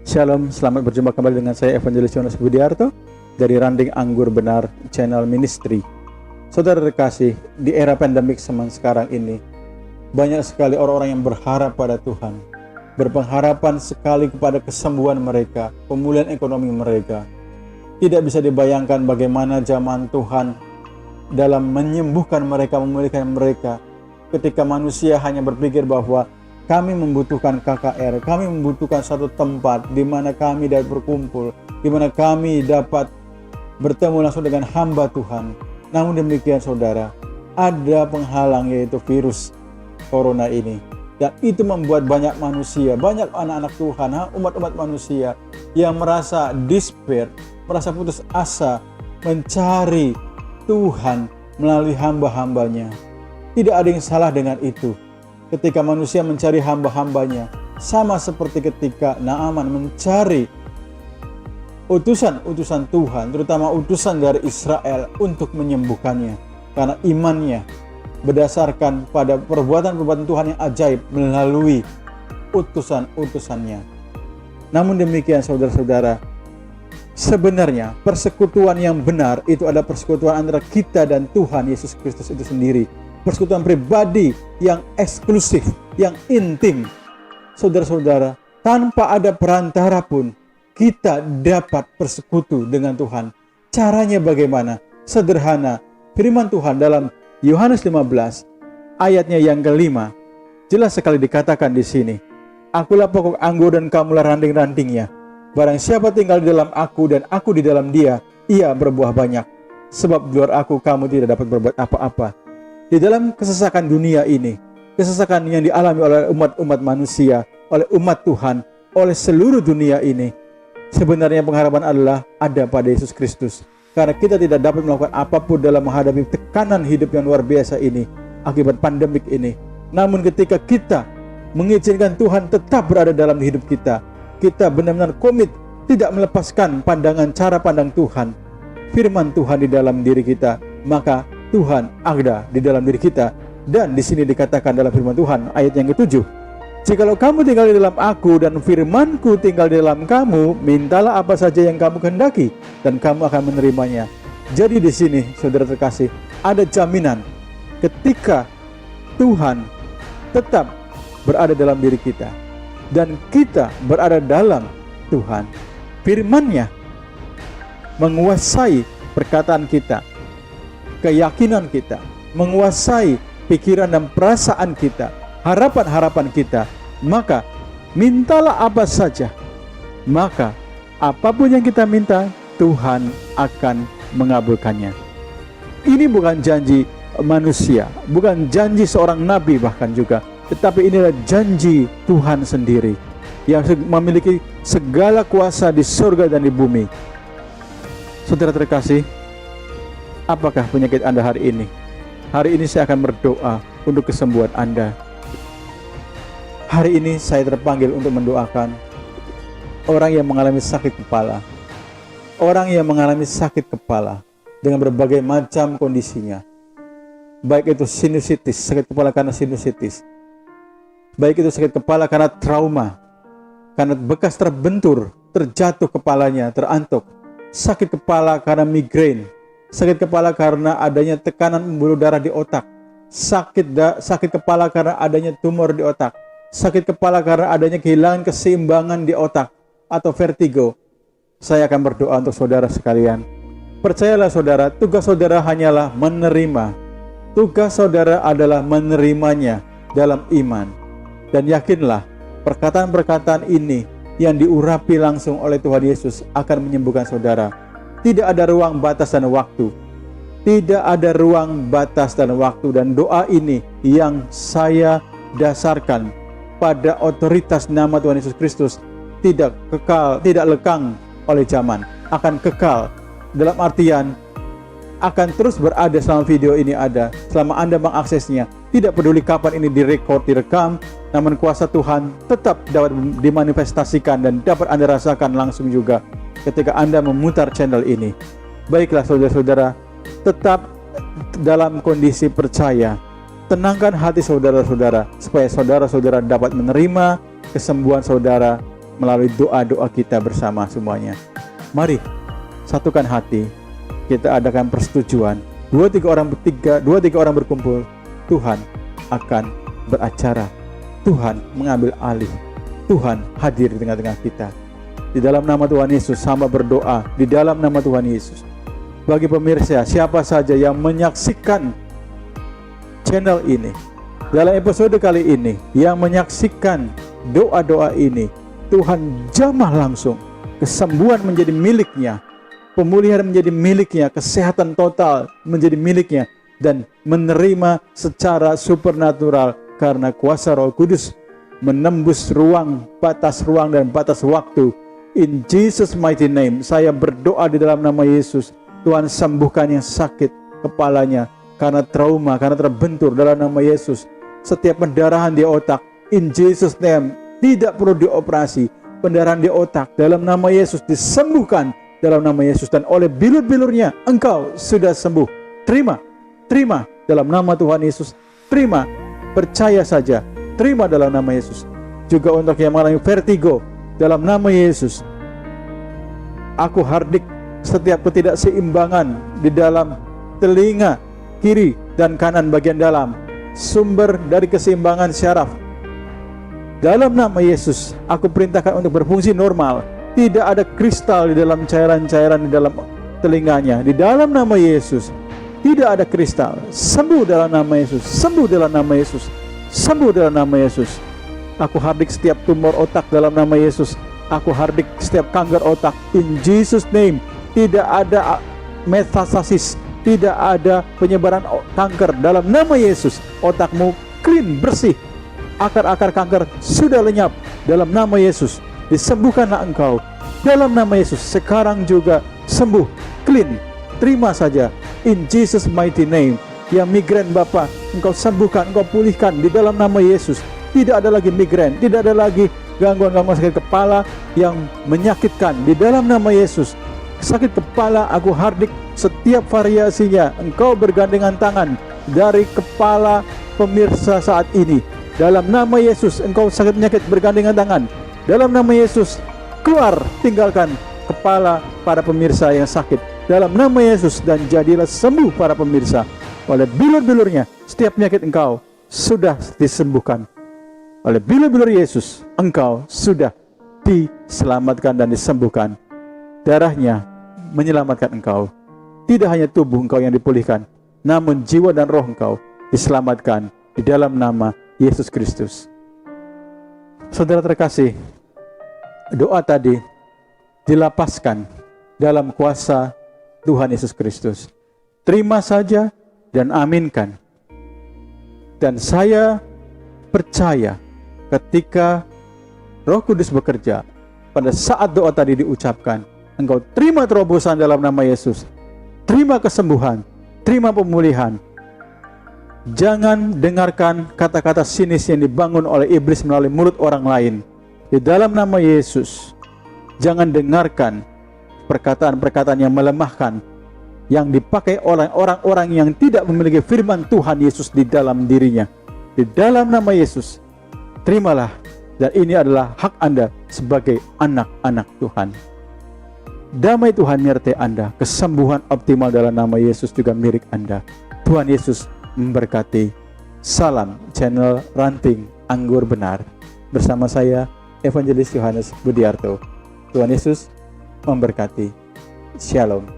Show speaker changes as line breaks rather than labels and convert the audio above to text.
Shalom, selamat berjumpa kembali dengan saya Evangelis Yohanes Budiarto dari Ranting Anggur Benar Channel Ministry. Saudara terkasih, di era pandemik zaman sekarang ini, banyak sekali orang-orang yang berharap pada Tuhan, berpengharapan sekali kepada kesembuhan mereka, pemulihan ekonomi mereka. Tidak bisa dibayangkan bagaimana zaman Tuhan dalam menyembuhkan mereka, memulihkan mereka, ketika manusia hanya berpikir bahwa kami membutuhkan KKR, kami membutuhkan satu tempat di mana kami dapat berkumpul, di mana kami dapat bertemu langsung dengan hamba Tuhan. Namun demikian saudara, ada penghalang yaitu virus corona ini. Dan itu membuat banyak manusia, banyak anak-anak Tuhan, umat-umat manusia yang merasa despair, merasa putus asa, mencari Tuhan melalui hamba-hambanya. Tidak ada yang salah dengan itu. Ketika manusia mencari hamba-hambanya, sama seperti ketika Naaman mencari utusan-utusan Tuhan, terutama utusan dari Israel untuk menyembuhkannya. Karena imannya berdasarkan pada perbuatan-perbuatan Tuhan yang ajaib melalui utusan-utusannya. Namun demikian saudara-saudara, sebenarnya persekutuan yang benar itu adalah persekutuan antara kita dan Tuhan Yesus Kristus itu sendiri. Persekutuan pribadi yang eksklusif, yang intim. Saudara-saudara, tanpa ada perantara pun kita dapat bersekutu dengan Tuhan. Caranya bagaimana? Sederhana. Firman Tuhan dalam Yohanes 15 ayatnya yang kelima jelas sekali dikatakan di sini. Akulah pokok anggur dan kamulah ranting-rantingnya. Barang siapa tinggal di dalam aku dan aku di dalam dia, ia berbuah banyak. Sebab di luar aku kamu tidak dapat berbuat apa-apa. Di dalam kesesakan dunia ini, kesesakan yang dialami oleh umat-umat manusia, oleh umat Tuhan, oleh seluruh dunia ini, sebenarnya pengharapan adalah ada pada Yesus Kristus. Karena kita tidak dapat melakukan apapun dalam menghadapi tekanan hidup yang luar biasa ini, akibat pandemik ini. Namun ketika kita mengizinkan Tuhan tetap berada dalam hidup kita, kita benar-benar komit, tidak melepaskan pandangan cara pandang Tuhan, firman Tuhan di dalam diri kita, maka Tuhan ada di dalam diri kita. Dan di sini dikatakan dalam firman Tuhan ayat yang ke-7, jikalau kamu tinggal di dalam aku dan firmanku tinggal di dalam kamu, mintalah apa saja yang kamu kehendaki dan kamu akan menerimanya. Jadi di sini saudara terkasih, ada jaminan ketika Tuhan tetap berada dalam diri kita dan kita berada dalam Tuhan, firman-Nya menguasai perkataan kita, keyakinan kita, menguasai pikiran dan perasaan kita, harapan-harapan kita, maka mintalah apa saja, maka apapun yang kita minta Tuhan akan mengabulkannya. Ini bukan janji manusia, bukan janji seorang nabi bahkan juga, tetapi inilah janji Tuhan sendiri yang memiliki segala kuasa di surga dan di bumi. Saudara terkasih, apakah penyakit Anda hari ini? Hari ini saya akan berdoa untuk kesembuhan Anda. Hari ini saya terpanggil untuk mendoakan orang yang mengalami sakit kepala. Orang yang mengalami sakit kepala dengan berbagai macam kondisinya. Baik itu sinusitis, sakit kepala karena sinusitis. Baik itu sakit kepala karena trauma, karena bekas terbentur, terjatuh kepalanya, terantuk. Sakit kepala karena migrain. Sakit kepala karena adanya tekanan pembuluh darah di otak. Sakit kepala karena adanya tumor di otak. Sakit kepala karena adanya kehilangan keseimbangan di otak atau vertigo. Saya akan berdoa untuk saudara sekalian. Percayalah saudara, tugas saudara hanyalah menerima. Tugas saudara adalah menerimanya dalam iman. Dan yakinlah, perkataan-perkataan ini yang diurapi langsung oleh Tuhan Yesus akan menyembuhkan saudara. Tidak ada ruang batas dan waktu. Tidak ada ruang batas dan waktu. Dan doa ini yang saya dasarkan pada otoritas nama Tuhan Yesus Kristus, tidak kekal, tidak lekang oleh zaman, akan kekal. Dalam artian akan terus berada selama video ini ada, selama Anda mengaksesnya. Tidak peduli kapan ini direkam, namun kuasa Tuhan tetap dapat dimanifestasikan dan dapat Anda rasakan langsung juga ketika Anda memutar channel ini. Baiklah saudara-saudara, tetap dalam kondisi percaya. Tenangkan hati saudara-saudara supaya saudara-saudara dapat menerima kesembuhan saudara melalui doa-doa kita bersama semuanya. Mari satukan hati, kita adakan persetujuan. 2-3 orang berkumpul, Tuhan akan beracara. Tuhan mengambil alih. Tuhan hadir di tengah-tengah kita. Di dalam nama Tuhan Yesus, hamba berdoa di dalam nama Tuhan Yesus. Bagi pemirsa, siapa saja yang menyaksikan channel ini, dalam episode kali ini, yang menyaksikan doa-doa ini, Tuhan jamah langsung. Kesembuhan menjadi miliknya, pemulihan menjadi miliknya, kesehatan total menjadi miliknya, dan menerima secara supernatural karena kuasa Roh Kudus menembus batas ruang dan batas waktu. In Jesus mighty name, saya berdoa di dalam nama Yesus, Tuhan sembuhkan yang sakit kepalanya karena trauma, karena terbentur dalam nama Yesus. Setiap pendarahan di otak, in Jesus name, tidak perlu dioperasi. Pendarahan di otak dalam nama Yesus disembuhkan dalam nama Yesus, dan oleh bilur-bilurnya engkau sudah sembuh. Terima dalam nama Tuhan Yesus. Terima, percaya saja. Terima dalam nama Yesus. Juga untuk yang mengalami vertigo, dalam nama Yesus, aku hardik setiap ketidakseimbangan di dalam telinga kiri dan kanan bagian dalam, sumber dari keseimbangan syaraf. Dalam nama Yesus, aku perintahkan untuk berfungsi normal. Tidak ada kristal di dalam cairan-cairan di dalam telinganya. Di dalam nama Yesus, tidak ada kristal. Sembuh dalam nama Yesus. Sembuh dalam nama Yesus. Sembuh dalam nama Yesus. Aku hardik setiap tumor otak dalam nama Yesus. Aku hardik setiap kanker otak. In Jesus name, tidak ada metastasis, tidak ada penyebaran kanker dalam nama Yesus. Otakmu clean, bersih. Akar-akar kanker sudah lenyap dalam nama Yesus. Disembuhkanlah engkau dalam nama Yesus. Sekarang juga sembuh, clean. Terima saja in Jesus mighty name. Yang migrain Bapak, engkau sembuhkan, engkau pulihkan di dalam nama Yesus. Tidak ada lagi migrain, tidak ada lagi gangguan-gangguan sakit kepala yang menyakitkan di dalam nama Yesus. Sakit kepala aku hardik setiap variasinya. Engkau bergandengan tangan dari kepala pemirsa saat ini. Dalam nama Yesus, engkau sakit penyakit bergandengan tangan. Dalam nama Yesus, keluar, tinggalkan kepala para pemirsa yang sakit. Dalam nama Yesus, dan jadilah sembuh para pemirsa. Oleh bilur-bilurnya, setiap penyakit engkau sudah disembuhkan. Oleh bilur-bilur Yesus, engkau sudah diselamatkan dan disembuhkan. Darahnya menyelamatkan engkau. Tidak hanya tubuh engkau yang dipulihkan, namun jiwa dan roh engkau diselamatkan di dalam nama Yesus Kristus. Saudara terkasih, doa tadi dilapaskan dalam kuasa Tuhan Yesus Kristus. Terima saja dan aminkan. Dan saya percaya ketika Roh Kudus bekerja, pada saat doa tadi diucapkan, engkau terima terobosan dalam nama Yesus. Terima kesembuhan, terima pemulihan. Jangan dengarkan kata-kata sinis yang dibangun oleh iblis melalui mulut orang lain. Di dalam nama Yesus, jangan dengarkan perkataan-perkataan yang melemahkan, yang dipakai oleh orang-orang yang tidak memiliki firman Tuhan Yesus di dalam dirinya. Di dalam nama Yesus, terimalah, dan ini adalah hak Anda sebagai anak-anak Tuhan. Damai Tuhan menyertai Anda, kesembuhan optimal dalam nama Yesus juga milik Anda. Tuhan Yesus memberkati. Salam channel Ranting Anggur Benar. Bersama saya, Evangelis Yohanes Budiarto. Tuhan Yesus memberkati. Shalom.